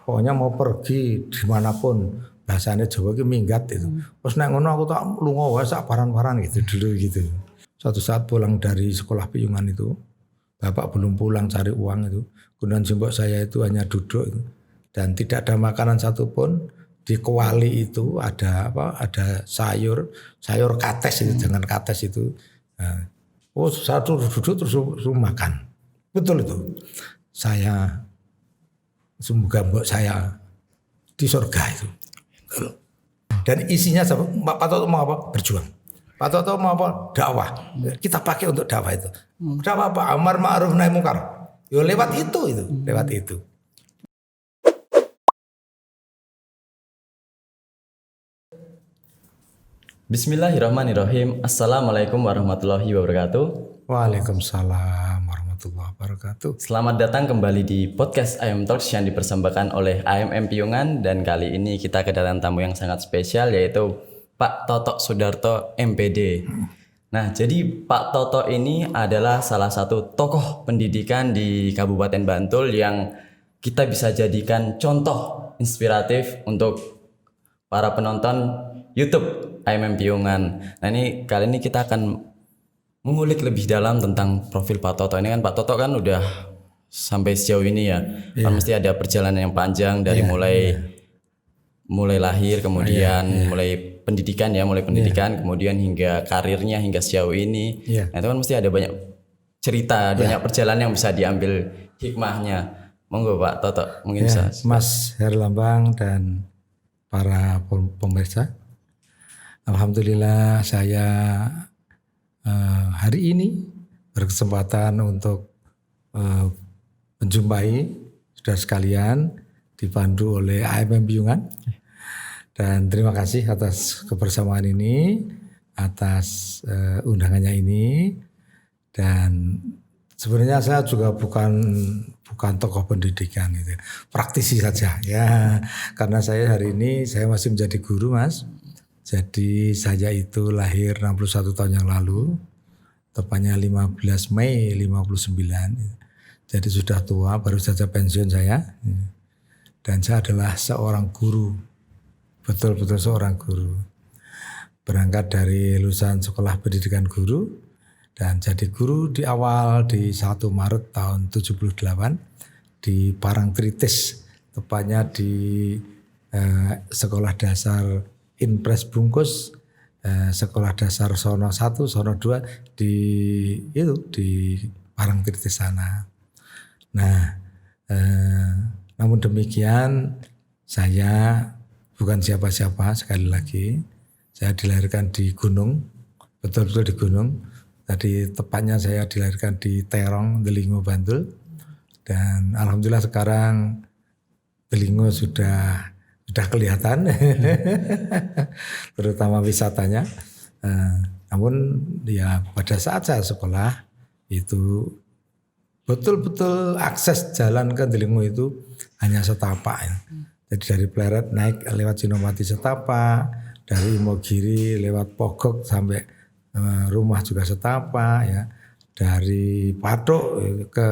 pokoknya mau pergi dimanapun bahasanya Jawa itu minggat itu. Terus nek ngono aku tak lunga wae sak paran-paran gitu dulu gitu. Suatu saat pulang dari sekolah Piungan itu, bapak belum pulang cari uang itu. Kemudian simbok saya itu hanya duduk itu. Dan tidak ada makanan satupun. Di kuali itu ada apa? Ada sayur kates itu, jangan kates itu. Nah, satu duduk terus makan. Betul itu. Saya semoga mbok saya di surga itu. Dan isinya Pak Toto mau apa? Berjuang. Pak Toto mau apa? Dakwah. Kita pakai untuk dakwah itu. Dakwah apa? Amar ma'ruf nahi mungkar. Yo lewat itu. Lewat itu. Bismillahirrahmanirrahim. Assalamualaikum warahmatullahi wabarakatuh. Waalaikumsalam warahmatullahi wabarakatuh. Selamat datang kembali di podcast IM Talks yang dipersembahkan oleh IMM Piungan. Dan kali ini kita kedatangan tamu yang sangat spesial, yaitu Pak Toto Sudarto MPD. Nah, jadi Pak Toto ini adalah salah satu tokoh pendidikan di Kabupaten Bantul yang kita bisa jadikan contoh inspiratif untuk para penonton YouTube IMM Piungan. Nah, kali ini kita akan mengulik lebih dalam tentang profil Pak Toto. Ini kan Pak Toto kan udah sampai sejauh ini ya. Kan mesti ada perjalanan yang panjang dari mulai lahir, kemudian mulai pendidikan, kemudian hingga karirnya hingga sejauh ini. Nah, itu kan mesti ada banyak cerita, banyak perjalanan yang bisa diambil hikmahnya. Monggo Pak Toto, mungkin bisa. Mas Herlambang dan para pemirsa. Alhamdulillah saya hari ini berkesempatan untuk menjumpai saudara sekalian dipandu oleh IMM Piungan, dan terima kasih atas kebersamaan ini, atas undangannya ini. Dan sebenarnya saya juga bukan tokoh pendidikan itu, praktisi saja ya, karena saya hari ini saya masih menjadi guru, Mas. Jadi saya itu lahir 61 tahun yang lalu, tepatnya 15 Mei 59. Jadi sudah tua, baru saja pensiun saya. Dan saya adalah seorang guru, betul-betul seorang guru. Berangkat dari lulusan sekolah pendidikan guru, dan jadi guru di awal di 1 Maret tahun 78 di Parangtritis, tepatnya di sekolah dasar Impres Bungkus, sekolah dasar Sono 1, Sono 2 di Parangtritis sana. Nah, namun demikian saya bukan siapa-siapa, sekali lagi. Saya dilahirkan di gunung, betul-betul di gunung. Tadi tepatnya saya dilahirkan di Terong, Delingo, Bantul. Dan alhamdulillah sekarang Delingo sudah kelihatan, terutama wisatanya. Namun ya pada saat saya sekolah itu betul-betul akses jalan ke Delingo itu hanya setapak ya. Jadi dari Pleret naik lewat Sinomati setapak, dari Imogiri lewat Pogok sampai rumah juga setapak ya. Dari Patok ke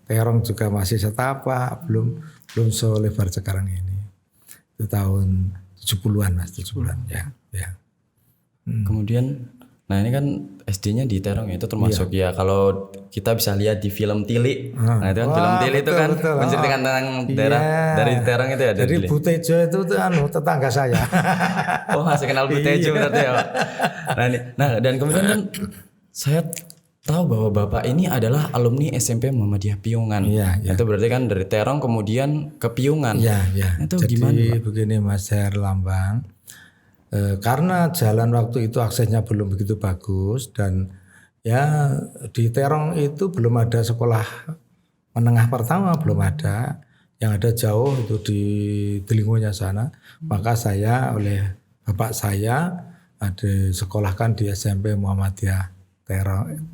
Terong juga masih setapak, belum selebar sekarang ini. Itu tahun 70-an Mas, 70-an ya. Kemudian nah ini kan SD-nya di Terong itu termasuk ya, kalau kita bisa lihat di film Tili. Nah itu kan film Tili itu kan menceritakan tentang daerah dari Terong itu ya. Jadi Butejo itu tetangga saya. Oh, masih kenal Butejo berarti ya Pak. Nah dan kemudian kan saya tahu bahwa Bapak ini adalah alumni SMP Muhammadiyah Piungan. Itu berarti kan dari Terong kemudian ke Piungan. Iya. Itu jadi gimana Pak? Begini Mas Herlambang. Karena jalan waktu itu aksesnya belum begitu bagus, dan ya di Terong itu belum ada sekolah menengah pertama, belum ada. Yang ada jauh itu di Delingonya sana. Maka saya oleh bapak saya ada sekolahkan di SMP Muhammadiyah Terong,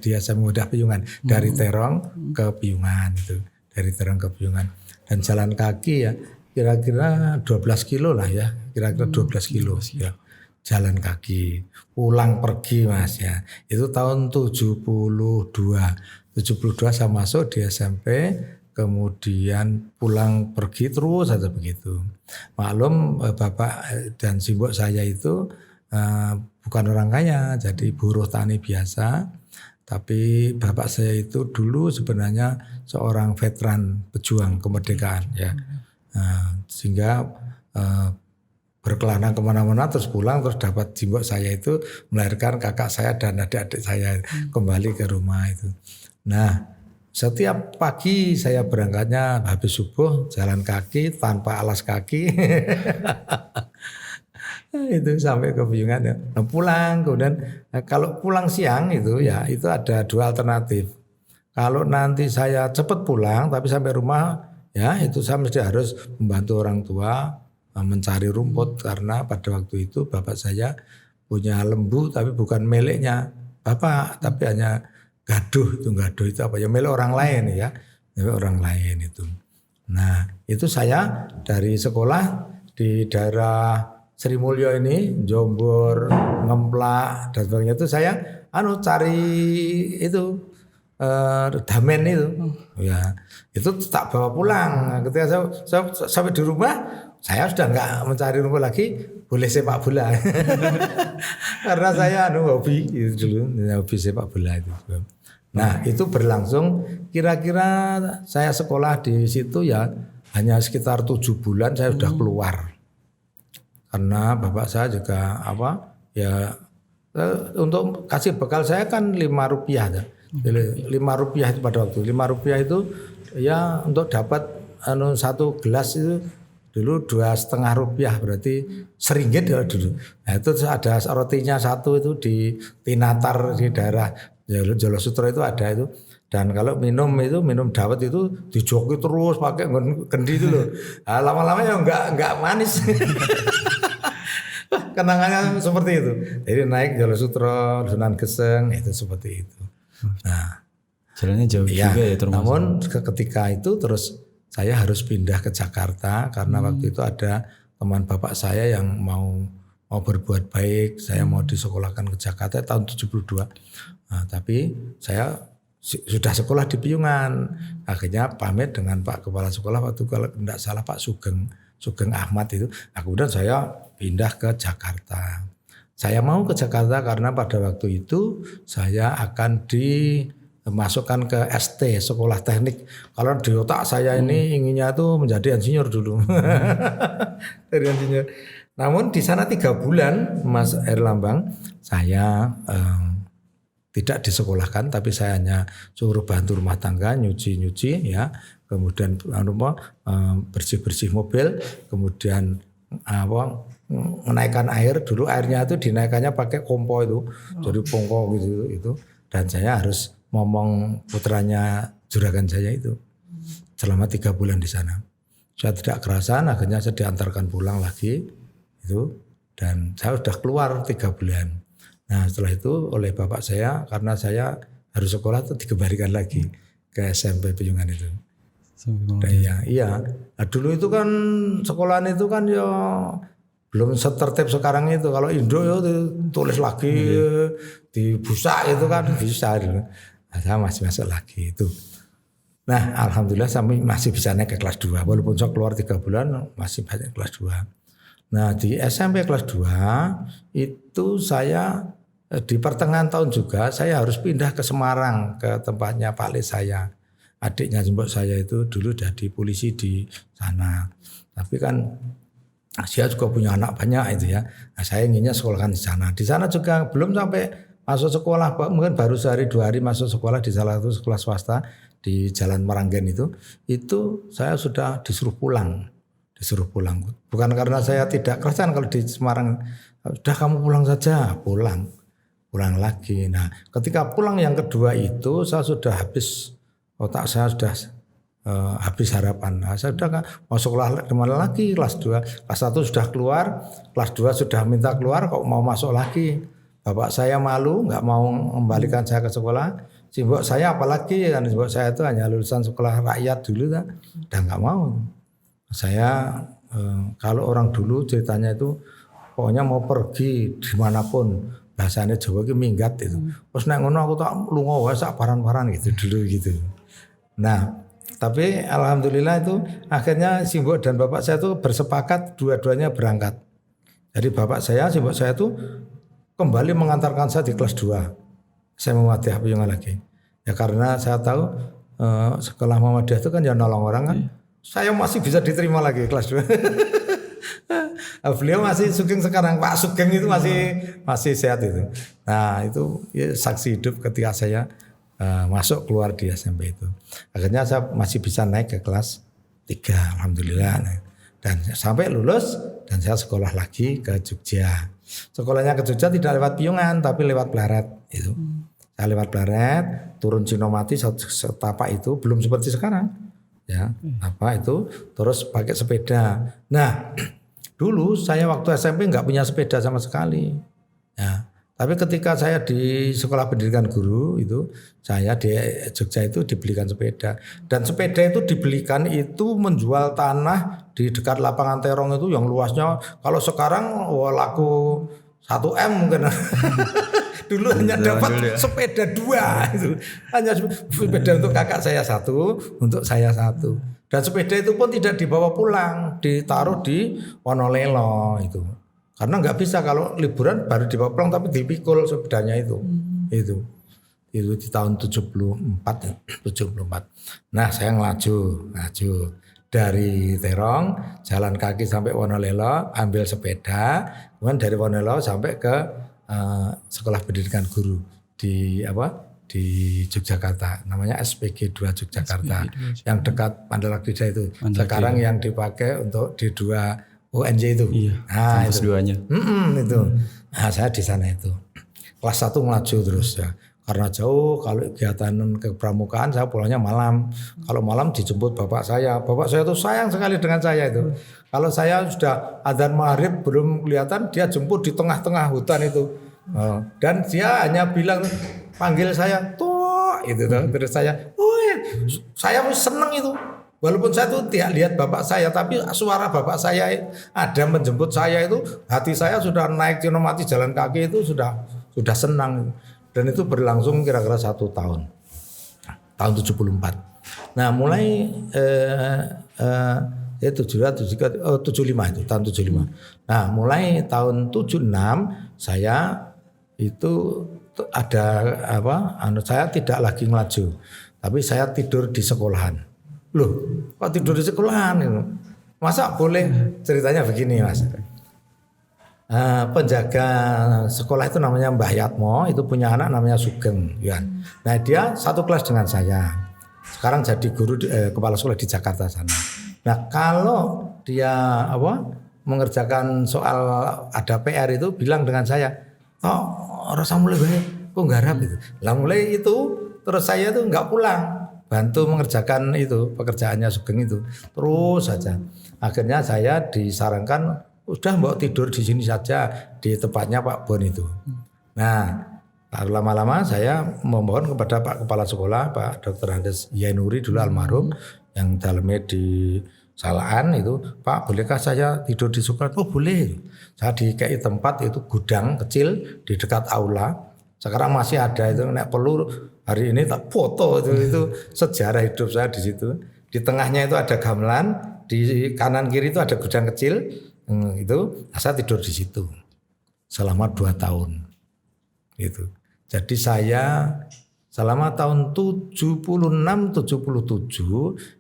di SMP Muhammadiyah Piungan, dari Terong ke Piungan itu, dari Terong ke Piungan. Dan jalan kaki ya kira-kira 12 kilo lah ya, kira-kira 12 kilo ya, jalan kaki pulang pergi Mas ya. Itu tahun 72 saya masuk di SMP kemudian pulang pergi terus saja begitu. Maklum bapak dan simbok saya itu bukan orang kaya, jadi buruh tani biasa. Tapi bapak saya itu dulu sebenarnya seorang veteran pejuang kemerdekaan ya, sehingga berkelana kemana-mana terus pulang terus dapat simbok saya itu melahirkan kakak saya dan adik-adik saya kembali ke rumah itu. Nah setiap pagi saya berangkatnya habis subuh jalan kaki tanpa alas kaki. Itu sampai ke Piungan ya. Nah, pulang kemudian kalau pulang siang itu ya itu ada dua alternatif. Kalau nanti saya cepat pulang tapi sampai rumah ya itu saya mesti harus membantu orang tua mencari rumput karena pada waktu itu bapak saya punya lembu tapi bukan miliknya bapak tapi hanya gaduh itu apa ya milik orang lain ya milik orang lain itu. Nah itu saya dari sekolah di daerah Sri Mulyo ini, Jombor, Ngemplak dan sebagainya itu saya cari itu damen itu, ya itu tak bawa pulang. Ketika saya sampai di rumah, saya sudah nggak mencari rumput lagi, boleh sepak bola, karena saya hobi itu dulu, hobi sepak bola itu. Nah itu berlangsung kira-kira saya sekolah di situ ya hanya sekitar 7 bulan saya sudah keluar. Karena bapak saya juga untuk kasih bekal saya kan 5 rupiah. 5 rupiah itu pada waktu 5 rupiah itu ya untuk dapat satu gelas itu dulu 2,5 rupiah berarti Seringgit ya dulu. Nah itu ada rotinya satu itu di Tinatar di daerah Jolosutro itu ada itu. Dan kalau minum dawet itu dijoki terus pakai kendi itu loh. Nah, lama-lama ya enggak manis. Kenangannya seperti itu. Jadi naik Jolosutro, Sunan Geseng itu seperti itu. Nah, jalannya jauh juga ya termasuk. Namun ketika itu terus saya harus pindah ke Jakarta karena waktu itu ada teman bapak saya yang mau berbuat baik, saya mau disekolahkan ke Jakarta tahun 72. Nah, tapi saya sudah sekolah di Piungan. Akhirnya pamit dengan Pak Kepala Sekolah waktu kalau tidak salah Pak Sugeng Ahmad itu. Kemudian saya pindah ke Jakarta. Saya mau ke Jakarta karena pada waktu itu saya akan dimasukkan ke ST, Sekolah Teknik. Kalau di otak saya ini inginnya tuh menjadi insinyur dulu. Dari insinyur. Namun di sana 3 bulan Mas Erlambang saya tidak disekolahkan tapi saya hanya suruh bantu rumah tangga, nyuci ya, kemudian bersih-bersih mobil, kemudian menaikkan air. Dulu airnya itu dinaikkannya pakai kompo itu, jadi pongko gitu itu. Dan saya harus ngomong putranya juragan saya itu selama 3 bulan di sana. Saya tidak kerasan, akhirnya saya diantarkan pulang lagi itu dan saya sudah keluar 3 bulan. Nah setelah itu oleh bapak saya karena saya harus sekolah itu dikembalikan lagi ke SMP Piungan itu. Iya. Nah, dulu itu kan sekolahan itu kan ya belum setertib sekarang itu. Kalau Indo ya tulis lagi di busa itu kan bisa dulu. Nah, saya masih masuk lagi itu. Nah alhamdulillah sampai masih bisa naik ke kelas 2 walaupun saya keluar 3 bulan masih banyak kelas 2. Nah di SMP kelas 2 itu saya di pertengahan tahun juga saya harus pindah ke Semarang ke tempatnya Pak Le saya. Adiknya simbok saya itu dulu jadi polisi di sana. Tapi kan dia juga punya anak banyak itu ya. Nah, saya inginnya sekolahkan di sana. Di sana juga belum sampai masuk sekolah, mungkin baru sehari 2 hari masuk sekolah di salah satu sekolah swasta di Jalan Meranggen itu saya sudah disuruh pulang. Bukan karena saya tidak kerasan kalau di Semarang, sudah kamu pulang saja, pulang lagi. Nah, ketika pulang yang kedua itu saya sudah habis otak saya sudah habis harapan. Nah, saya sudah mau sekolah kemana lagi kelas 2, kelas 1 sudah keluar, kelas 2 sudah minta keluar kok mau masuk lagi. Bapak saya malu nggak mau membalikan saya ke sekolah. Simbok saya apalagi kan simbok saya itu hanya lulusan sekolah rakyat dulu kan, udah nggak mau. Saya kalau orang dulu ceritanya itu pokoknya mau pergi dimanapun bahasanya Jawa itu minggat itu. Terus nek ngono aku tak lunga wae sak paran-paran gitu dulu gitu. Nah, Tapi alhamdulillah itu akhirnya simbok dan bapak saya itu bersepakat dua-duanya berangkat. Jadi bapak saya, simbok saya itu kembali mengantarkan saya di kelas 2. Saya Muhammadiyah Piungan lagi. Ya karena saya tahu sekolah Muhammadiyah itu kan ya nolong orang kan. Saya masih bisa diterima lagi kelas 2. Beliau masih Sugeng sekarang, Pak Sugeng itu masih sehat itu. Nah itu ya, saksi hidup ketika saya masuk keluar di SMP itu. Akhirnya saya masih bisa naik ke kelas 3, alhamdulillah. Dan sampai lulus dan saya sekolah lagi ke Jogja. Sekolahnya ke Jogja tidak lewat Piungan tapi lewat Pleret itu. Saya lewat Pleret, turun Cinomati setapak itu belum seperti sekarang. Ya, apa itu terus pakai sepeda. Nah, dulu saya waktu SMP nggak punya sepeda sama sekali. Ya, tapi ketika saya di sekolah pendidikan guru itu, saya di Jogja itu dibelikan sepeda. Dan sepeda itu dibelikan itu menjual tanah di dekat lapangan Terong itu yang luasnya kalau sekarang laku 1 M mungkin. Dulu hanya dapat sepeda 2 itu. Hanya sepeda untuk kakak saya 1, untuk saya 1. Dan sepeda itu pun tidak dibawa pulang, ditaruh di Wonolelo itu. Karena nggak bisa kalau liburan baru dibawa pulang tapi dipikul sepedanya itu. Itu di tahun 74. Nah, saya ngelaju dari Terong jalan kaki sampai Wonolelo, ambil sepeda, kemudian dari Wonolelo sampai ke sekolah pendidikan guru di Yogyakarta, namanya SPG 2 Yogyakarta, yang dekat Mandalakdida itu. Sekarang yang dipakai untuk D2 UNJ itu. Iya. Nah, itu duanya. Itu. Nah, saya di sana itu. Kelas 1 melaju terus ya. Karena jauh, kalau kegiatan ke pramukaan saya pulangnya malam. Kalau malam dijemput bapak saya. Bapak saya itu sayang sekali dengan saya itu. Kalau saya sudah adzan maghrib belum kelihatan, dia jemput di tengah-tengah hutan itu. Dan dia hanya bilang, panggil saya, tuh, itu tuh. Terus saya seneng itu. Walaupun saya tuh tidak lihat bapak saya, tapi suara bapak saya ada menjemput saya itu, hati saya sudah naik Cinomati jalan kaki itu sudah senang. Dan itu berlangsung kira-kira 1 tahun. Tahun 74. Nah, mulai 75 itu tahun 75. Nah, mulai tahun 76 saya itu ada saya tidak lagi ngelaju, tapi saya tidur di sekolahan. Loh, kok tidur di sekolahan itu? Masa boleh? Ceritanya begini, Mas. Penjaga sekolah itu namanya Mbah Yatmo, itu punya anak namanya Sugeng, ya. Nah, dia satu kelas dengan saya. Sekarang jadi guru kepala sekolah di Jakarta sana. Nah, kalau dia mengerjakan soal ada PR itu bilang dengan saya, rasa mulai kok nggarap itu. Lah mulai itu terus saya tuh nggak pulang, bantu mengerjakan itu pekerjaannya Sugeng itu terus saja. Akhirnya saya disarankan udah mbok tidur di sini saja di tempatnya Pak Bon itu. Nah, lalu lama-lama saya memohon kepada Pak Kepala Sekolah, Pak Dr. Andes Yainuri dulu almarhum, yang dalamnya di Salaan itu, Pak bolehkah saya tidur di sekolah? Oh boleh. Saya dikei tempat itu gudang kecil di dekat aula. Sekarang masih ada itu, nek perlu hari ini tak foto itu sejarah hidup saya di situ. Di tengahnya itu ada gamelan, di kanan kiri itu ada gudang kecil. Itu saya tidur di situ selama 2 tahun gitu. Jadi saya selama tahun 76-77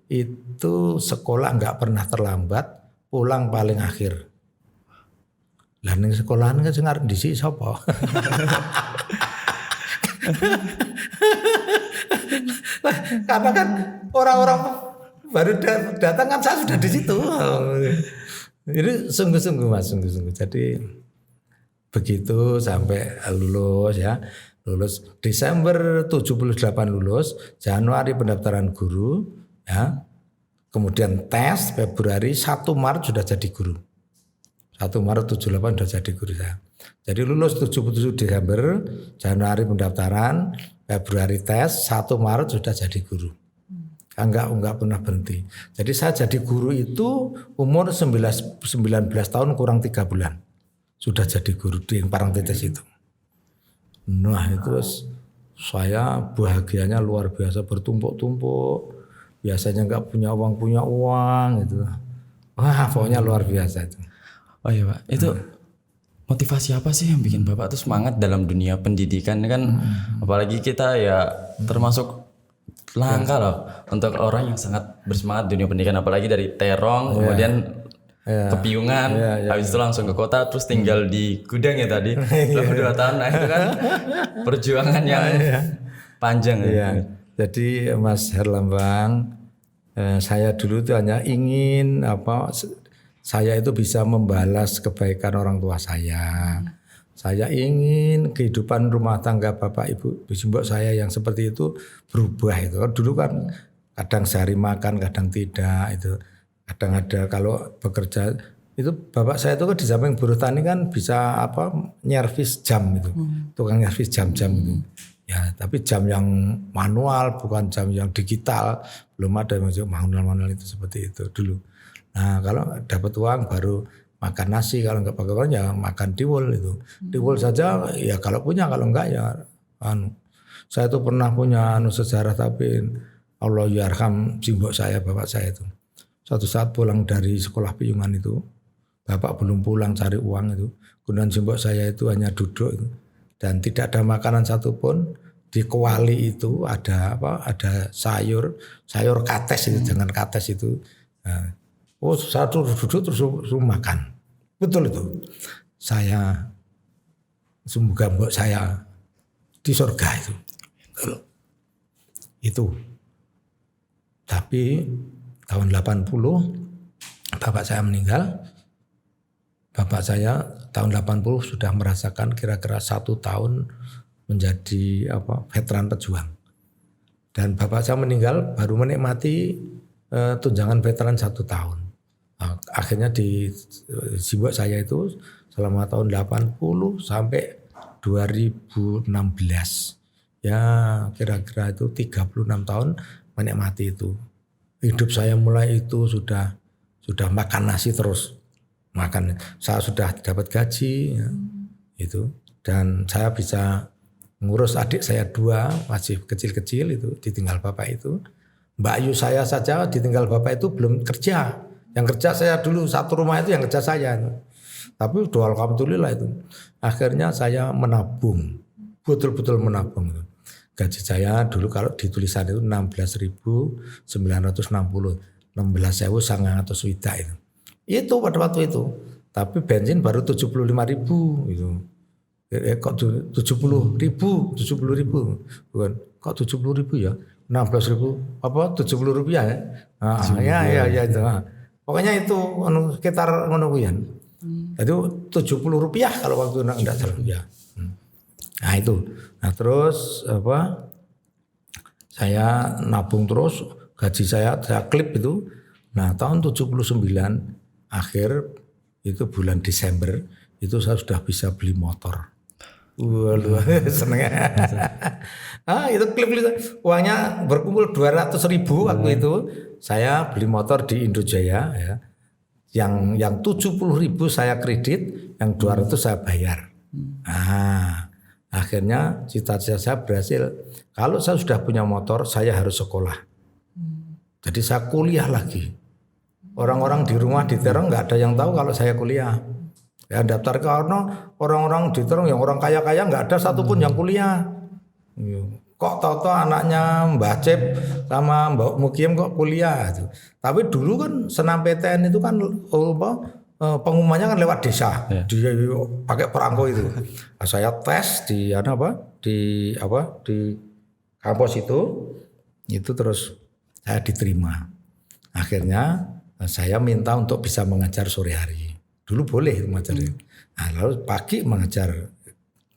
itu sekolah nggak pernah terlambat, pulang paling akhir. Lah ning sekolahan kan sing arep dhisik sapa? Karena kan orang-orang baru datang kan saya sudah di situ. Ini sungguh-sungguh Mas, sungguh-sungguh. Jadi begitu sampai lulus ya. Lulus Desember 78 lulus, Januari pendaftaran guru ya. Kemudian tes Februari, 1 Maret sudah jadi guru. 1 Maret 78 sudah jadi guru saya. Jadi lulus 77 Desember, Januari pendaftaran, Februari tes, 1 Maret sudah jadi guru. Enggak pernah berhenti. Jadi saya jadi guru itu umur 19 tahun kurang 3 bulan. Sudah jadi guru di Parangtritis itu. Nah itu saya bahagianya luar biasa, bertumpuk-tumpuk. biasanya nggak punya uang gitu. Wah pokoknya luar biasa itu. Oh iya Pak, itu motivasi apa sih yang bikin Bapak tuh semangat dalam dunia pendidikan kan? Apalagi kita ya termasuk langka loh untuk orang yang sangat bersemangat dunia pendidikan, apalagi dari Terong kemudian ke Piungan, habis itu langsung ke kota, terus tinggal di Gudang ya tadi selama 2 tahun. Nah itu kan perjuangan yang panjang. Iya. Jadi Mas Herlambang, saya dulu tuh hanya ingin saya itu bisa membalas kebaikan orang tua saya. Saya ingin kehidupan rumah tangga Bapak Ibu Simbok saya yang seperti itu berubah itu. Dulu kan kadang sehari makan, kadang tidak itu. Kadang ada kalau bekerja itu bapak saya itu kan di samping buruh tani kan bisa nyervis jam itu. Tukang nyervis jam-jam itu. Ya, tapi jam yang manual bukan jam yang digital. Belum ada yang manual-manual itu seperti itu dulu. Nah kalau dapat uang baru makan nasi, kalau nggak pakai uang ya makan tiwul itu. Tiwul saja ya kalau punya, kalau enggak ya Saya tuh pernah punya sejarah tapi Allah yarham simbok saya, bapak saya itu. Suatu saat pulang dari sekolah Piungan itu, bapak belum pulang cari uang itu. Kemudian simbok saya itu hanya duduk itu. Dan tidak ada makanan satupun. Di kuali itu ada ada sayur kates itu, jangan kates itu. Nah, satu duduk terus makan. Betul itu. Saya semoga mbok saya di surga itu. Itu. Tapi tahun 80 bapak saya meninggal. Bapak saya tahun 80 sudah merasakan kira-kira 1 tahun menjadi veteran pejuang. Dan bapak saya meninggal baru menikmati tunjangan veteran 1 tahun. Akhirnya di Simbok saya itu selama tahun 80 sampai 2016 ya kira-kira itu 36 tahun menikmati itu. Hidup saya mulai itu sudah makan nasi terus, makan. Saya sudah dapat gaji ya, itu, dan saya bisa ngurus adik saya 2 masih kecil-kecil itu ditinggal bapak itu. Mbak Ayu saya saja ditinggal bapak itu belum kerja. Yang kerja saya dulu satu rumah itu yang kerja saya. Tapi udah alhamdulillah itu. Akhirnya saya menabung. Betul-betul menabung itu. Gaji saya dulu kalau di tulisan itu 16.960. 16.900 itu. Itu pada waktu itu. Tapi bensin baru 75.000 itu. Kok 70.000 bukan kok 70.000 ya 16.000 70 rupiah ya. Ya itu. Pokoknya itu sekitar ngono kuwi. Itu 70 rupiah kalau waktu enggak salah ya. Nah itu. Nah terus saya nabung terus, gaji saya klip itu. Nah tahun 79 akhir itu bulan Desember itu saya sudah bisa beli motor. Wah seneng. Itu klip uangnya berkumpul 200.000 waktu itu. Saya beli motor di Indojaya ya. Yang 70.000 saya kredit, yang 200 saya bayar. Nah, akhirnya cita-cita saya berhasil. Kalau saya sudah punya motor, saya harus sekolah. Jadi saya kuliah lagi. Orang-orang di rumah di Terong nggak ada yang tahu kalau saya kuliah. Ya daftar karena orang-orang di Terong yang orang kaya-kaya nggak ada satupun yang kuliah. Kok tahu-tahu anaknya Mbah Cep sama Mbak Mukiem kok kuliah itu. Tapi dulu kan senam PTN itu kan pengumumannya kan lewat desa. Yeah. Dia pakai perangko itu. Nah, saya tes di di kampus itu terus saya diterima. Akhirnya saya minta untuk bisa mengajar sore hari. Dulu boleh mengajar. Nah, lalu pagi mengajar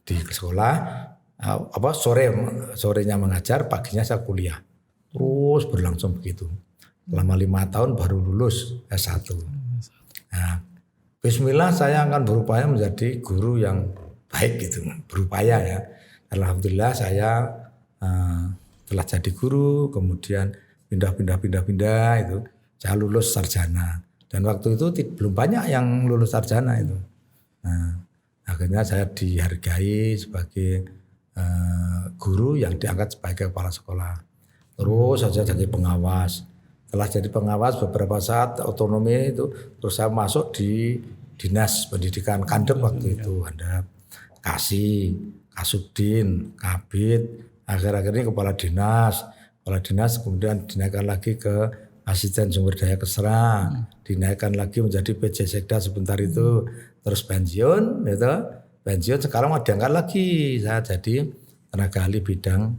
di sekolah. Sorenya mengajar, paginya saya kuliah. Terus berlangsung begitu. Selama 5 tahun baru lulus S1. Nah, bismillah saya akan berupaya menjadi guru yang baik gitu. Berupaya ya. Alhamdulillah saya telah jadi guru, kemudian pindah itu. Saya lulus sarjana. Dan waktu itu belum banyak yang lulus sarjana itu. Nah, akhirnya saya dihargai sebagai guru yang diangkat sebagai kepala sekolah. Terus saja jadi pengawas. Setelah jadi pengawas beberapa saat otonomi itu, terus saya masuk di Dinas Pendidikan Kandep waktu itu, ada Kasubdin, Kabid, akhir-akhir ini kepala dinas, kemudian dinaikkan lagi ke asisten sumber daya Kesra, dinaikkan lagi menjadi PJ Sekda sebentar itu, terus pensiun, gitu. Pensiun sekarang mau diangkat lagi, saya jadi tenaga ahli bidang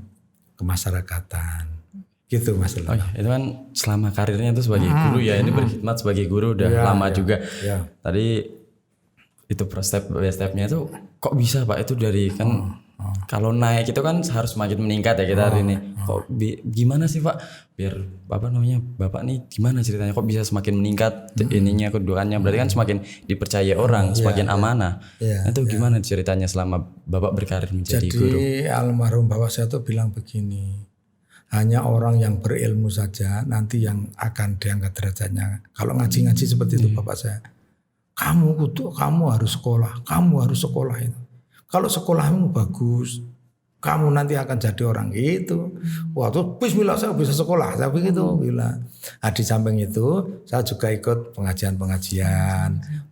kemasyarakatan. Gitu Mas. Oh iya, itu kan selama karirnya itu sebagai guru ya, ini berkhidmat sebagai guru udah lama juga. Ya. Tadi itu step by stepnya itu kok bisa Pak itu dari kan kalau naik itu kan harus semakin meningkat ya kita hari ini. Kok gimana sih Pak biar Bapak nih gimana ceritanya kok bisa semakin meningkat ininya kedudukannya berarti kan semakin dipercaya orang, semakin amanah. Itu gimana ceritanya selama Bapak berkarir menjadi guru? Jadi almarhum Bapak saya tuh bilang begini. Hanya orang yang berilmu saja nanti yang akan diangkat derajatnya. Kalau ngaji-ngaji seperti itu Bapak saya. Kamu harus sekolah itu. Kalau sekolahmu bagus, kamu nanti akan jadi orang gitu. Waktu bismillah saya bisa sekolah, saya begitu bilang. Nah, di samping itu saya juga ikut pengajian.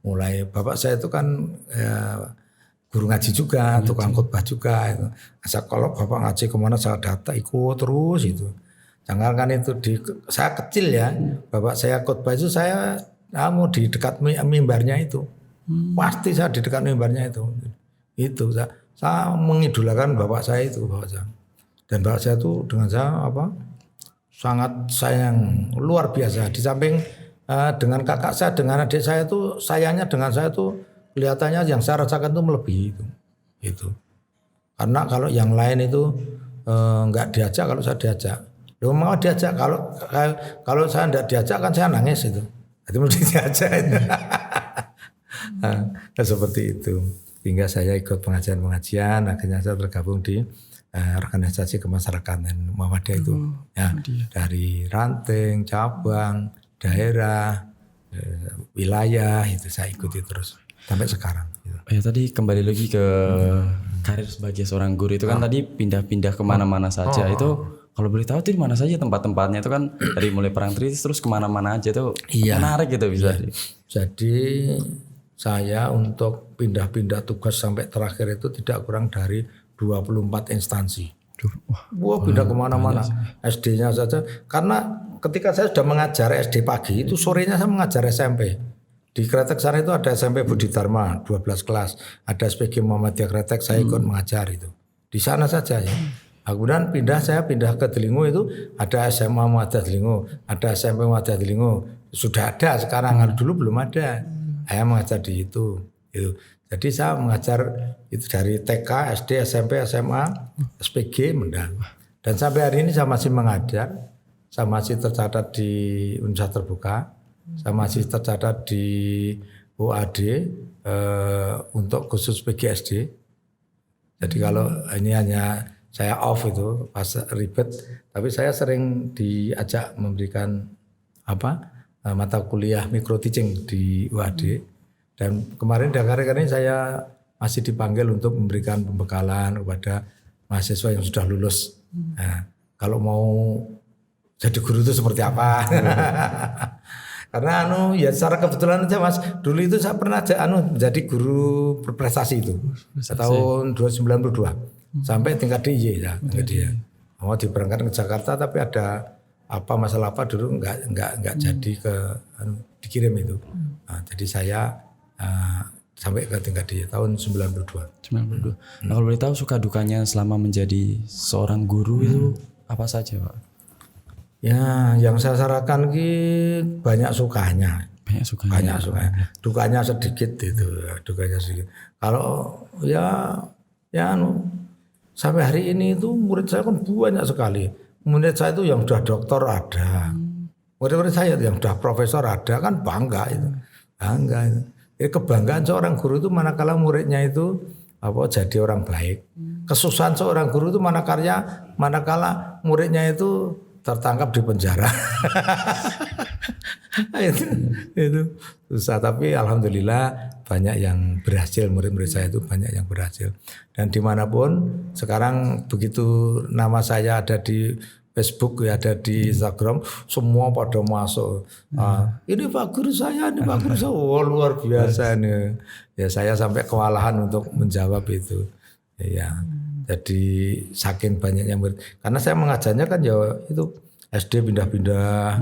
Mulai Bapak saya itu kan guru ngaji juga, tukang khotbah juga itu. Kalau Bapak ngaji kemana saya datang ikut terus itu. Jangan kan itu saya kecil ya, Bapak saya khotbah itu saya di dekat mimbarnya itu. Pasti saya di dekat mimbarnya itu. Itu saya mengidolakan Bapak saya itu, Bapak saya. Dan Bapak saya itu dengan saya sangat sayang luar biasa. Di samping dengan kakak saya, dengan adik saya itu sayangnya dengan saya itu kelihatannya yang saya rasakan itu melebihi itu. Karena kalau yang lain itu nggak diajak, kalau saya diajak, mau diajak, kalau saya nggak diajak kan saya nangis itu. Jadi mesti diajak itu. Nah, seperti itu. Hingga saya ikut pengajian, akhirnya saya tergabung di organisasi kemasyarakatan Muhammadiyah itu. Ya, dari ranting, cabang, daerah, wilayah itu saya ikuti terus. Sampai sekarang. Ya tadi kembali lagi ke karir sebagai seorang guru itu kan tadi pindah-pindah kemana-mana saja itu kalau boleh tahu tuh di mana saja tempat-tempatnya itu kan dari mulai Parang Tritis terus kemana-mana aja tuh menarik gitu bisa. Jadi saya untuk pindah-pindah tugas sampai terakhir itu tidak kurang dari 24 instansi. Wah pindah kemana-mana. SD-nya saja karena ketika saya sudah mengajar SD pagi itu sorenya saya mengajar SMP. Di Kretek sana itu ada SMP Budi Dharma 12 kelas, ada SPG Muhammadiyah Kretek saya ikut mengajar itu. Di sana saja ya. Kemudian saya pindah ke Delingo itu ada SMA Muhammadiyah Delingo, ada SMP Muhammadiyah Delingo. Sudah ada sekarang, dulu belum ada. Saya mengajar di itu. Jadi saya mengajar itu dari TK, SD, SMP, SMA, SPG mendan. Dan sampai hari ini saya masih mengajar, saya masih tercatat di Universitas Terbuka. Saya masih tercatat di OAD untuk khusus PGSD. Jadi kalau ini hanya saya off itu pas ribet, tapi saya sering diajak memberikan mata kuliah micro teaching di OAD. Dan kemarin di akhir ini saya masih dipanggil untuk memberikan pembekalan kepada mahasiswa yang sudah lulus. Nah, kalau mau jadi guru itu seperti apa? Karena ya secara kebetulan aja Mas, dulu itu saya pernah jadi guru berprestasi itu tahun 1992 sampai tingkat DIY ya, dia mau diberangkatkan ke Jakarta tapi ada masalah dulu nggak jadi dikirim itu. Nah, jadi saya sampai ke tingkat DIY tahun 92. Nah, kalau boleh tahu suka dukanya selama menjadi seorang guru itu apa saja Pak? Ya, yang saya sarankan banyak sukanya. Dukanya sedikit itu, dukanya sedikit. Kalau sampai hari ini itu murid saya kan banyak sekali. Murid saya itu yang sudah doktor ada. Murid-murid saya yang sudah profesor ada, kan bangga itu. Bangga itu. Jadi kebanggaan seorang guru itu manakala muridnya itu jadi orang baik. Kesusahan seorang guru itu manakala muridnya itu tertangkap di penjara. itu susah, tapi alhamdulillah banyak yang berhasil, murid-murid saya itu banyak yang berhasil. Dan dimanapun sekarang begitu nama saya ada di Facebook ya, ada di Instagram, semua pada masuk. Ini Pak Guru saya, ini Pak Guru saya. Oh, luar biasa nih. Ya saya sampai kewalahan untuk menjawab itu. Ya. Jadi saking banyaknya murid. Karena saya mengajarnya kan ya itu SD pindah-pindah.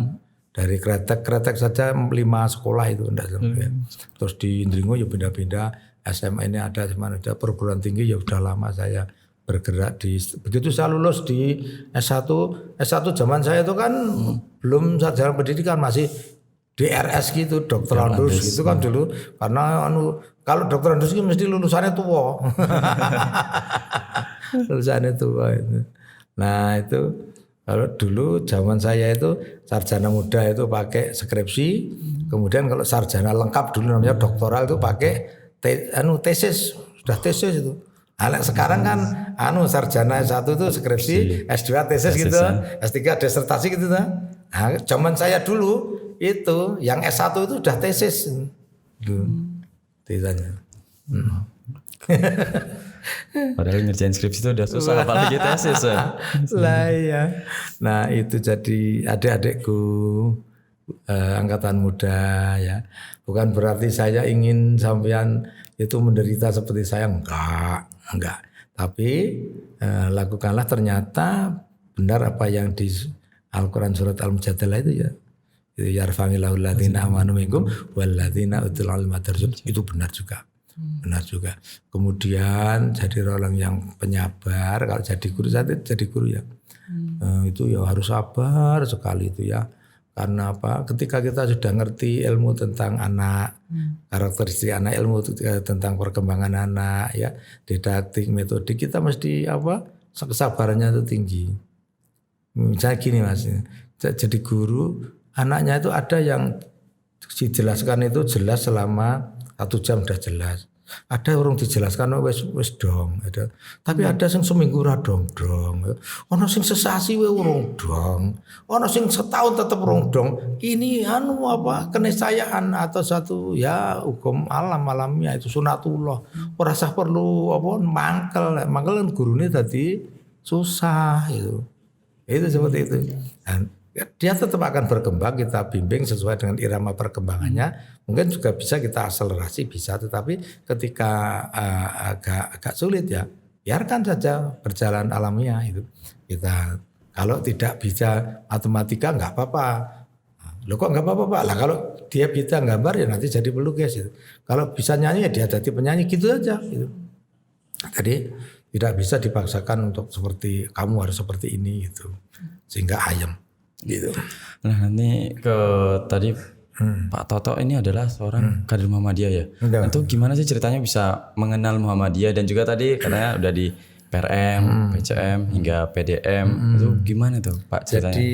Dari kretek saja 5 sekolah itu enggak sampai. Terus di Indringo ya pindah-pindah, SMA ini ada, perguruan tinggi ya udah lama saya bergerak di. Begitu saya lulus di S1 zaman saya itu kan belum sarjana pendidikan, masih DRS gitu, dokter Andus gitu kan dulu. Karena kalau dokter Andus itu mesti lulusannya tua. Lulusannya tua itu. Nah, itu kalau dulu zaman saya itu sarjana muda itu pakai skripsi, kemudian kalau sarjana lengkap dulu namanya doktoral itu pakai tesis, sudah tesis itu. Sekarang kan sarjana S1 itu skripsi, S2 tesis gitu, S3 disertasi gitu. Nah, zaman saya dulu itu yang S1 itu sudah tesis. Tesisnya. Padahal ngerjain skripsi itu udah susah, apalagi tesis. Lah ya. Nah itu jadi adik-adikku angkatan muda ya. Bukan berarti saya ingin sampean itu menderita seperti saya, enggak. Tapi lakukanlah, ternyata benar apa yang di Al-Quran surat Al-Mujadalah itu ya. Itu yarfa'illahu alladziina aamanu minkum walladziina utul ilma darajat, itu benar juga. Benar juga. Kemudian jadi orang yang penyabar. Kalau jadi guru, saya jadi guru ya. Itu ya harus sabar sekali itu ya. Karena apa? Ketika kita sudah ngerti ilmu tentang anak, karakteristik anak, ilmu tentang perkembangan anak, ya, didaktik, metode, kita mesti apa? Kesabarannya itu tinggi. Misalnya gini Mas, jadi guru, anaknya itu ada yang dijelaskan itu jelas selama 1 jam udah jelas. Ada orang dijelaskan wes dong. Tapi ada sing seminggu ra dong. Ono sing sesasi we urung dong. Ono sing setahun tetep urung dong. Ini keniscayaan atau satu ya hukum alamiah itu sunatullah. Ora usah perlu mangkel kan gurune tadi susah itu. Itu seperti itu. Dan dia tetap akan berkembang, kita bimbing sesuai dengan irama perkembangannya. Mungkin juga bisa kita akselerasi, bisa. Tetapi ketika agak sulit ya, biarkan saja berjalan alamiah itu. Kita kalau tidak bisa matematika nggak apa-apa. Loh kok nggak apa-apa Pak? Lah kalau dia bisa gambar ya nanti jadi pelukis itu. Kalau bisa nyanyi ya dia jadi penyanyi, gitu aja. Gitu. Jadi tidak bisa dipaksakan untuk seperti kamu harus seperti ini gitu, sehingga ayam. Gitu. Nah ini tadi Pak Toto ini adalah seorang kader Muhammadiyah ya. Itu gimana sih ceritanya bisa mengenal Muhammadiyah, dan juga tadi katanya udah di PRM, PCM hingga PDM. Itu gimana tuh Pak ceritanya? Jadi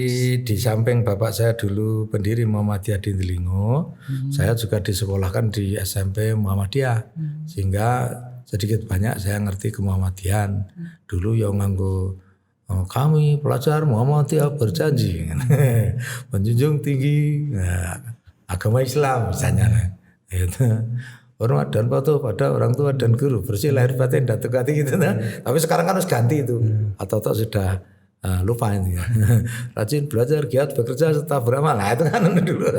di samping bapak saya dulu pendiri Muhammadiyah di Delingo, saya juga disekolahkan di SMP Muhammadiyah, sehingga sedikit banyak saya ngerti ke Muhammadiyan. Dulu yang nganggo kami pelajar Muhammadiyah berjanji menjunjung tinggi agama Islam misalnya. Itu hormat dan patuh pada orang tua dan guru, bersih lahir batin dan tegak hati gitu. Tapi sekarang kan harus ganti itu. Atau sudah lupa ini ya. Rajin belajar, giat bekerja serta beramal. Nah itu kan dulu.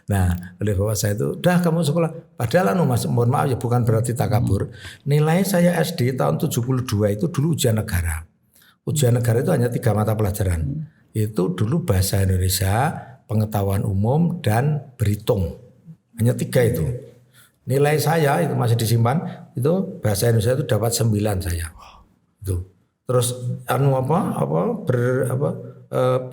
Nah oleh bapak saya itu, udah kamu sekolah. Padahal Mas, mohon maaf ya, bukan berarti takabur. Nilai saya SD tahun 72 itu dulu ujian negara. Ujian negara itu hanya 3 mata pelajaran. Itu dulu bahasa Indonesia, pengetahuan umum, dan berhitung. Hanya 3 itu. Nilai saya itu masih disimpan. Itu bahasa Indonesia itu dapat 9 saya. Itu. Terus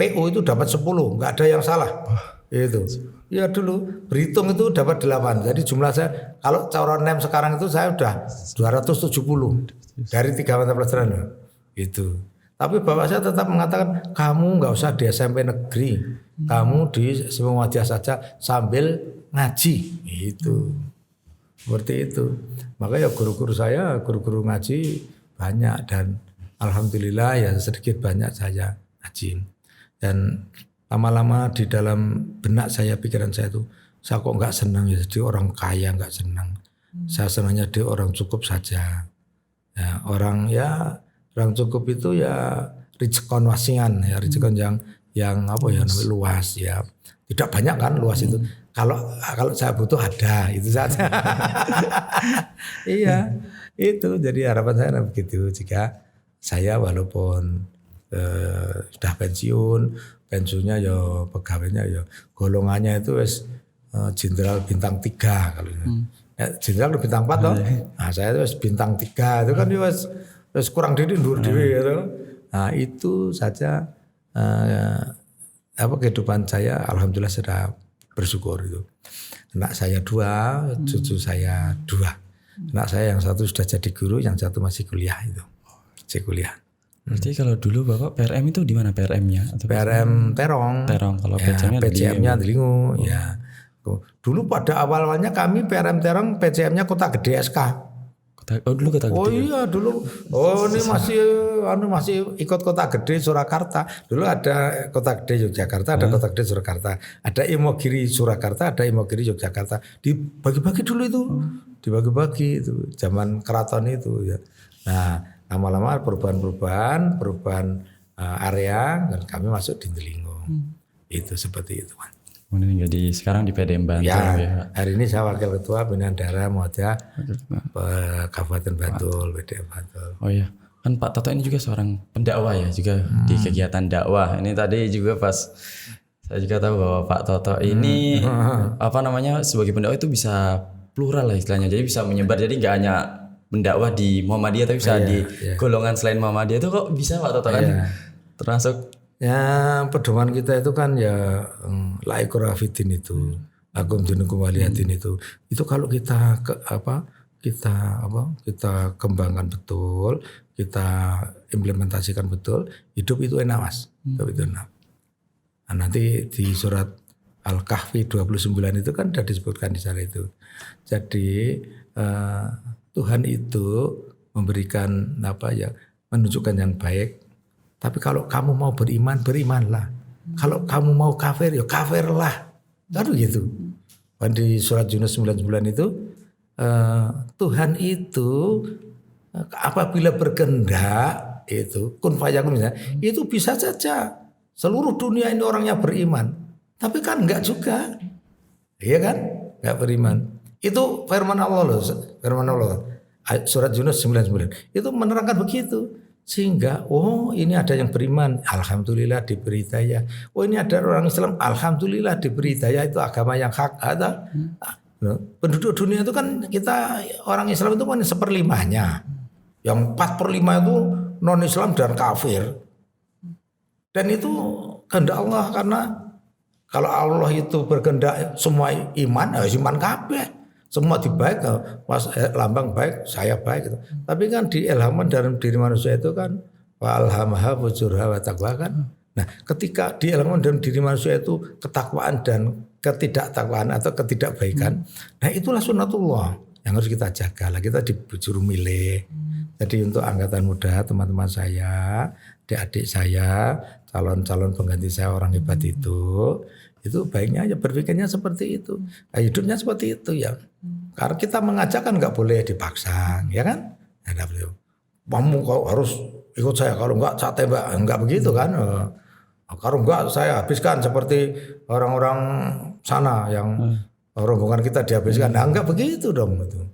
PO itu dapat 10. Enggak ada yang salah. Itu. Ya dulu berhitung itu dapat 8. Jadi jumlah saya kalau cara nem sekarang itu saya udah 270 dari 3 mata pelajaran. Itu. Tapi bapak saya tetap mengatakan, kamu nggak usah di SMP negeri, kamu di SMP Muhammadiyah saja sambil ngaji. Itu seperti itu. Makanya guru-guru saya, guru-guru ngaji banyak, dan alhamdulillah ya sedikit banyak saya ngaji. Dan lama-lama di dalam benak saya, pikiran saya itu, saya kok nggak senang ya jadi orang kaya, nggak senang. Saya senangnya di orang cukup saja. Ya, orang cukup itu ya Rijekon Wasingan ya, Rijekon yang apa ya namanya luas ya. Tidak banyak kan luas itu. Kalau saya butuh ada itu saja. Iya, itu jadi harapan saya begitu. Jika saya walaupun sudah pensiunnya ya pegawainya ya golongannya itu wis jenderal bintang 3 kalau jenderal bintang 4 toh. Nah, saya itu bintang 3 itu kan wis kurang dhuwur dhewe gitu. Nah, itu saja kehidupan saya alhamdulillah sudah bersyukur itu. Anak saya 2, cucu saya 2. Anak saya yang satu sudah jadi guru, yang satu masih kuliah itu. Masih kuliah. Berarti kalau dulu Bapak PRM itu di mana PRM-nya? PRM Terong. Terong, kalau ya, PCM-nya di Lingu. Ya. Dulu pada awalnya kami PRM Terong, PCM-nya Kota Gede SK. Dulu Kota Gede. Oh iya dulu. Oh ini masih ikut Kota Gede Surakarta. Dulu ada Kota Gede Yogyakarta, ada Kota Gede Surakarta, ada Imogiri Surakarta, ada Imogiri Yogyakarta. Dibagi-bagi dulu itu, dibagi-bagi itu zaman keraton itu ya. Nah lama-lama perubahan area dan kami masuk di Delingo. Itu seperti itu kan. Jadi sekarang di PDM Bantul ya. Hari ini saya wakil ketua pimpinan daerah Muhammadiyah Kabupaten Bantul, PDM Bantul. Oh iya, kan Pak Toto ini juga seorang pendakwah ya, juga di kegiatan dakwah. Ini tadi juga pas saya juga tahu bahwa Pak Toto ini sebagai pendakwah itu bisa plural lah istilahnya. Jadi bisa menyebar, jadi nggak hanya pendakwah di Muhammadiyah tapi bisa di golongan selain Muhammadiyah. Itu kok bisa Pak Toto kan termasuk. Ya pedoman kita itu kan ya la ikraha fiddin itu, lakum dinukum waliyadin itu kalau kita kita kembangkan betul, kita implementasikan betul, hidup itu enak Mas. Hidup itu enak. Nah, nanti di surat Al-Kahfi 29 itu kan sudah disebutkan di sana itu. Jadi Tuhan itu memberikan menunjukkan yang baik. Tapi kalau kamu mau beriman, berimanlah. Kalau kamu mau kafir, ya kafirlah. Kan begitu. Di surat Yunus 99 itu, Tuhan itu apabila berkehendak, itu kun fayakun misalnya, itu bisa saja seluruh dunia ini orangnya beriman. Tapi kan enggak juga. Iya kan? Enggak beriman. Itu firman Allah loh. Firman Allah. Surat Yunus 99. Itu menerangkan begitu. Sehingga ini ada yang beriman, alhamdulillah diberi hidayah. Ini ada orang Islam, alhamdulillah diberi hidayah, itu agama yang hak. Penduduk dunia itu kan kita orang Islam itu kan 1/5-nya. Yang 4/5 itu non Islam dan kafir. Dan itu kehendak Allah, karena kalau Allah itu berkehendak semua iman, iman kabeh. Semua dibaik, lambang baik, saya baik gitu. Tapi kan diilhamkan dalam diri manusia itu kan walhamaha fujurha wa taqwa kan. Nah, ketika diilhamkan dalam diri manusia itu ketakwaan dan ketidaktakwaan atau ketidakbaikan, nah itulah sunnatullah yang harus kita jaga lah. Kita dibujur milih. Jadi untuk angkatan muda, teman-teman saya, adik-adik saya, calon-calon pengganti saya orang hebat itu baiknya ya berpikirnya seperti itu, hidupnya seperti itu ya. Karena kita mengajak kan nggak boleh dipaksa, ya kan? Ya, kamu kau harus ikut saya, kalau enggak saya tembak, enggak begitu kan? Kalau enggak saya habiskan seperti orang-orang sana yang rombongan kita dihabiskan, nah enggak begitu dong itu.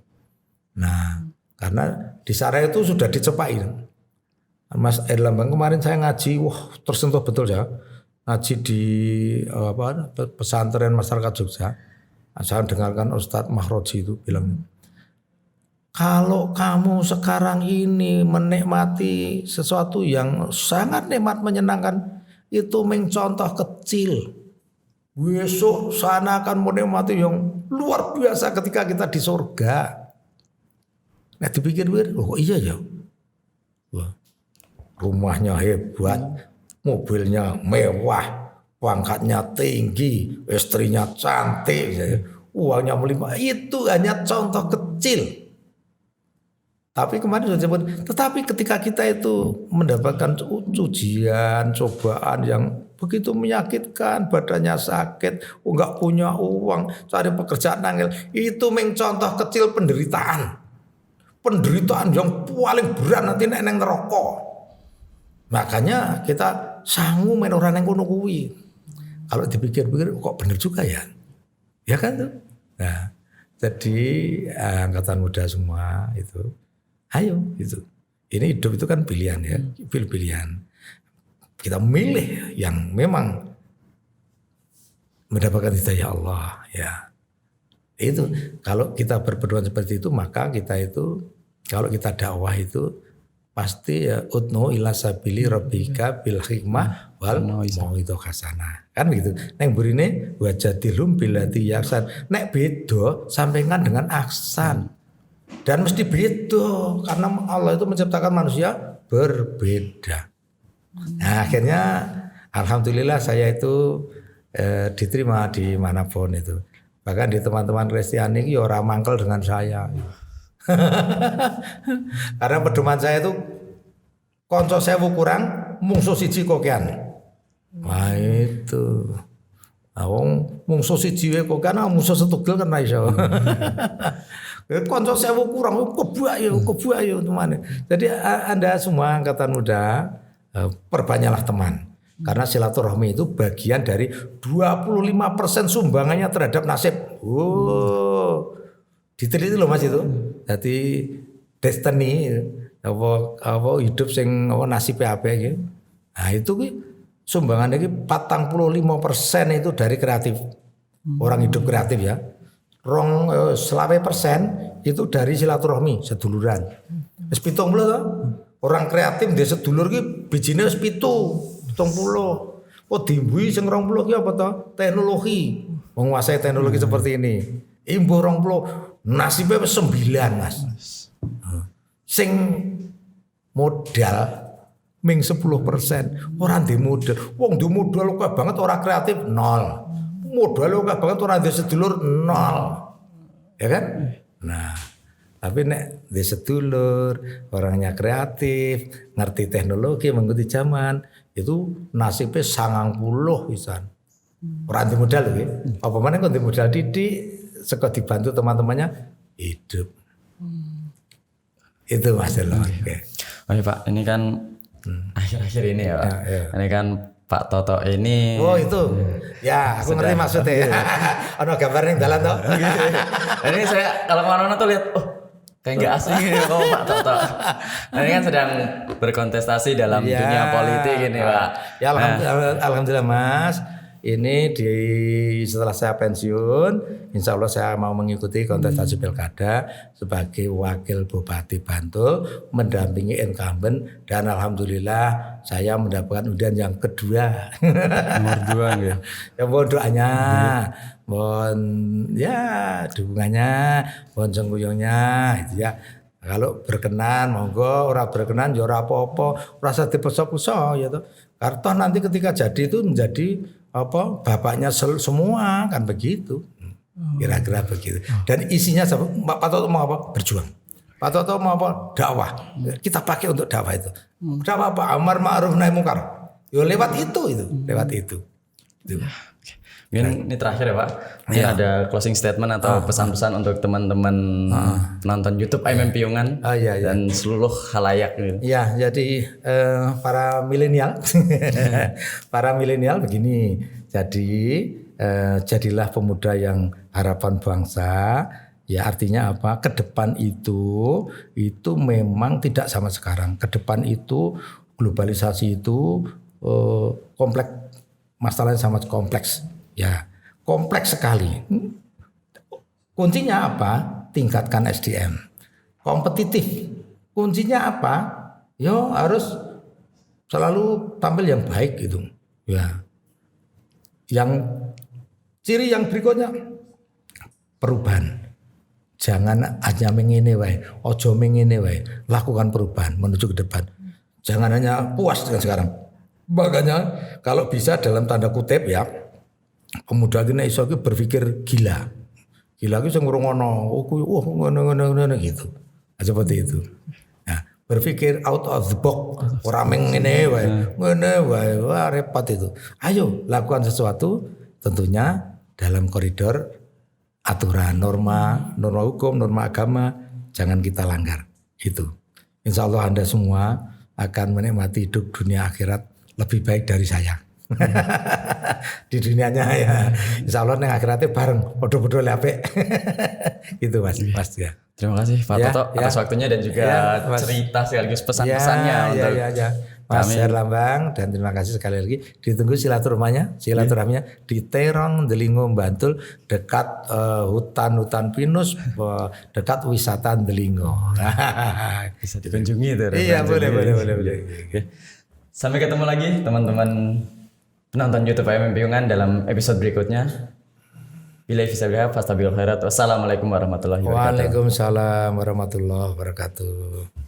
Nah, karena di sana itu sudah dicepain. Mas Erlambang kemarin saya ngaji, tersentuh betul ya. Ngaji di pesantren masyarakat Jogja. Saya dengarkan Ustadz Mahroji itu bilang, kalau kamu sekarang ini menikmati sesuatu yang sangat nikmat menyenangkan, itu mencontoh kecil. Besok sana akan menikmati yang luar biasa ketika kita di surga. Nah dipikir-pikir, iya ya. Rumahnya hebat, mobilnya mewah, pangkatnya tinggi, istrinya cantik, uangnya melimpah. Itu hanya contoh kecil. Tapi kemarin sudah disebut, tetapi ketika kita itu mendapatkan ujian, cobaan yang begitu menyakitkan, badannya sakit, enggak punya uang, cari pekerjaan angel, itu mencontoh kecil penderitaan. Penderitaan yang paling berat nanti neng neraka. Makanya kita sangu main orang yang kono kuwi. Kalau dipikir-pikir kok bener juga ya. Ya kan tuh. Nah, jadi angkatan muda semua itu ayo gitu. Ini hidup itu kan pilihan ya, pilihan. Kita memilih yang memang mendapatkan hidayah Allah ya. Itu kalau kita berpedoman seperti itu maka kita itu kalau kita dakwah itu pasti ya utnu ila sabili rabbika bil hikmah wal mauidhah hasanah. Kan begitu. Neng burine wajadilhum billati yaksan. Nek beda sampekan dengan aksan. Dan mesti beda karena Allah itu menciptakan manusia berbeda. Nah, akhirnya alhamdulillah saya itu diterima di manapun itu. Bahkan di teman-teman Kristiani ini orang mangkel dengan saya. Karena pedoman saya itu konco sewu kurang mungsuh siji kokean. Wah itu. Wong mungsuh siji wae kokean mungsuh setugel kan ra iso. Konco sewu kurang kebuak ya teman. Jadi Anda semua angkatan muda perbanyaklah teman. Karena silaturahmi itu bagian dari 25% sumbangannya terhadap nasib. Diteliti loh Mas itu. Jadi destiny apa hidup sing nasib apa gitu. Nah itu sumbangan iki 45% itu dari kreatif. Orang hidup kreatif ya. 20% itu dari silaturahmi seduluran. Wis 70 to. Orang kreatif dia sedulur ki bijine wis 70. Oh dimbui sing 20 ki apa to? Teknologi. Menguasai teknologi seperti ini. Imbuh 20 nasibnya 9 Mas. Sing modal ming 10%. Orang di modal. Wong di modal kok banget orang kreatif 0. Modal kok banget orang di sedulur 0. Ya kan? Nah, tapi nek di sedulur orangnya kreatif, ngerti teknologi, mengikuti zaman, itu nasibnya 90 pisan. Orang di modal lho. Apa mana kok di modal didik seko dibantu teman-temannya hidup. Itu Mas Delon. Oke. Oke Pak, ini kan akhir-akhir ini ya Pak. Ya. Ini kan Pak Toto ini. Oh itu. Ya, aku ngerti maksudnya. Ono gambarnya dalan toh. Ini saya kalau kemana-mana tuh lihat, kayak nggak asing ini kok Pak Toto. Ini kan sedang berkontestasi dalam dunia politik ini Pak. Ya alhamdulillah Mas. Ini setelah saya pensiun, insya Allah saya mau mengikuti kontestasi pilkada sebagai wakil Bupati Bantul, mendampingi incumbent dan alhamdulillah saya mendapatkan undian yang kedua. Nomor 2 ya. Ya mohon doanya, mohon ya dukungannya, mohon sengkuyungnya, itu ya. Kalau berkenan monggo, ora berkenan ya ora apa-apa, rasa dipesok-pesok ya toh. Karena nanti ketika jadi itu menjadi bapaknya semua kan begitu, kira-kira begitu. Dan isinya Pak Toto mau apa? Berjuang. Pak Toto mau apa? Dakwah. Kita pakai untuk dakwah itu. Dakwah apa? Amar ma'ruf nahi munkar. Yo lewat itu, lewat itu. Mungkin ini terakhir ya Pak. Ini ada closing statement atau pesan-pesan untuk teman-teman penonton YouTube IMM Piungan dan seluruh khalayak gitu. Ya, jadi para milenial, para milenial begini. Jadi jadilah pemuda yang harapan bangsa. Ya artinya apa? Ke depan itu memang tidak sama sekarang. Ke depan itu globalisasi itu kompleks, masalahnya sangat kompleks. Ya, kompleks sekali. Kuncinya apa? Tingkatkan SDM. Kompetitif. Kuncinya apa? Yo harus selalu tampil yang baik gitu. Ya. Yang ciri yang berikutnya perubahan. Jangan hanya mengene wae, ojo mengene wae. Lakukan perubahan menuju ke depan. Jangan hanya puas dengan sekarang. Makanya kalau bisa dalam tanda kutip ya, pemuda gini iso berpikir gila. Gila itu sing ngrungono, ngono gitu. Seperti itu. Nah, berpikir out of the box, ora meng ngene wae, wah repot itu. Ayo lakukan sesuatu tentunya dalam koridor aturan, norma hukum, norma agama, jangan kita langgar. Itu. Insya Allah Anda semua akan menikmati hidup dunia akhirat lebih baik dari saya. Di dunianya ya, insya Allah neng akhiratnya bareng, bodoh-bodoh lepe. Gitu mas ya. Terima kasih Pak Ya, Toto ya. atas waktunya dan juga Ya, Mas. cerita sekaligus pesan-pesannya untuk ya. Mas kami. Herlambang, dan terima kasih sekali lagi. Ditunggu silaturahminya di Terong, Delingo, Bantul, dekat hutan pinus, dekat wisata Delingo. Bisa dikunjungi itu. Iya, referensinya. boleh. Oke. Sampai ketemu lagi teman-teman penonton YouTube IMM Piungan dalam episode berikutnya. Billahi fisabilillah fastabiqul khairat. Wassalamualaikum warahmatullahi wabarakatuh. Waalaikumsalam warahmatullahi wabarakatuh.